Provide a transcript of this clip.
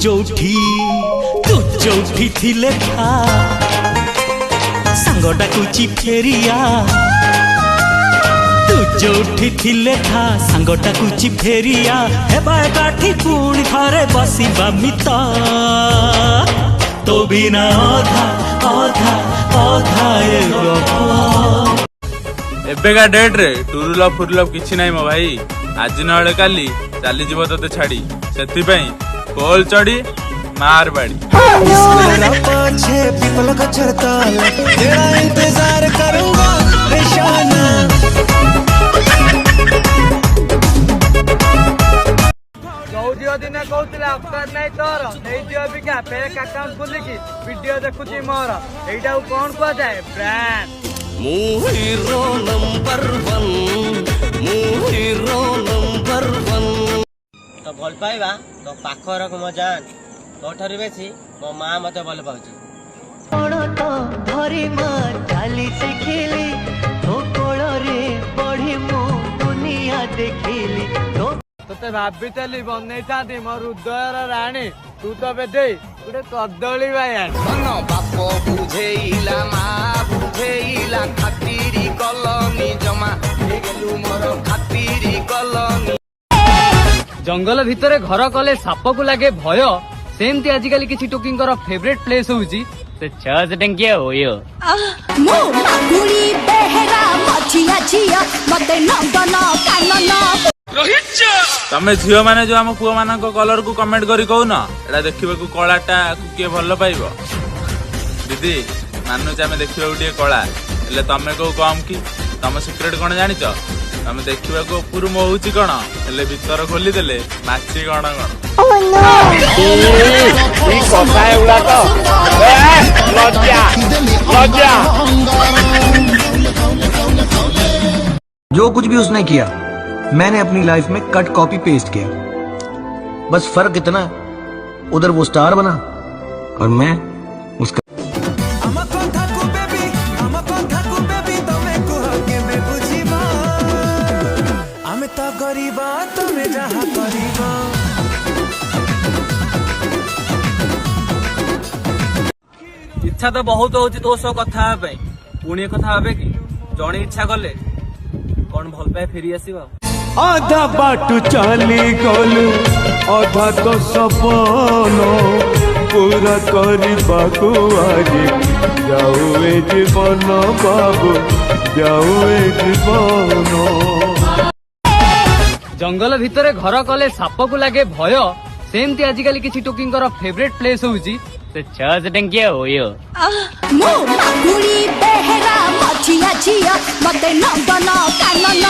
ଯୋଉଠି ଥିଲେ ଥା ସାଙ୍ଗ ଡାକୁଚି ଫେରିଆ ତୁ ଯୋଉଠି ଥିଲେ ଥା ସାଙ୍ଗ ଡାକୁଚି ଫେରିଆ ହେବା ଏକାଠି ପୁଣି ଥରେ ବସିବା ମିତ तो बिना अधा अधा अधा एबेका डेट रे टुरुलव फुरुलव किछि नाही मो भाई आज नळे काली चाली जीव तते छाड़ी सेति पई कोल चढ़ी मार बाड़ी पछे पीपल का छरताल तेरा इंतजार करूंगा निशाना चौदियो दिन कहूला अफतार नहीं तोर नहीं अबिका फेक अकाउंट खोलिकी वीडियो देखुची मोर एटा कौन कह जाए ब्रांड मु हीरो नंबर 1 तो भल पाइबा तो पाखर को मो जान तो ठरी बेसी मो मां मते भल पाउची कोण तो धरी मा चाली सिखिली तो कोळ रे पढी मु दुनिया देखिली तो तोते भाभी चली बनई थाती मोर हृदयर राणी तू तो बेदे गुटे कदली बाया मन बाप बुझेइला मा बुझेइला खातिरी कलनी जमा हेगलु मोर खातिरी कलनी जंगल भितरे घर कले साप को लगे भय सेमती आजिकल किसी टोकिंगर फेवरेट प्लेस होउची से छस टंकिया होयो मो मागुरी बेहरा मछिया छिया मते नंदन कानन तमे झियो माने जो हम पुआ माना को कलर को कमेंट करी कहू ना एटा देखिबा को कलाटा के भलो पाइबो दीदी मानु चामे देखिबा उठी कला एले तमे को कम की तम सिक्रेट कोन जानि छ तमे देखिबा को पुरु मोहुची कोन एले भीतर खोली देले माछी कोन कोन ओ नो ई कोसा एउला तो लज्जा जो कुछ भी उसने किया मैंने अपनी लाइफ में कट कॉपी पेस्ट किया बस फर्क इतना उधर वो स्टार बना और मैं उसका इच्छा तो बहुत होची तो सो कथा पे पुणी कथा होबे कि जणी इच्छा कले कौन भल पाए फेरी आसीबा आधा बाटू चली गलु आधा तो सपन पूरा करबाकू आज जाऊ ए जीवन बाबू जाऊ ए जीवन जंगल भितरे घर कले साप को लगे भय सेमती आजिकल किसी टोकिंगर फेवरेट प्लेस होउची से छस टंकिया होयो मो मागुरी बेहरा मछिया छिया मते नंदन कानन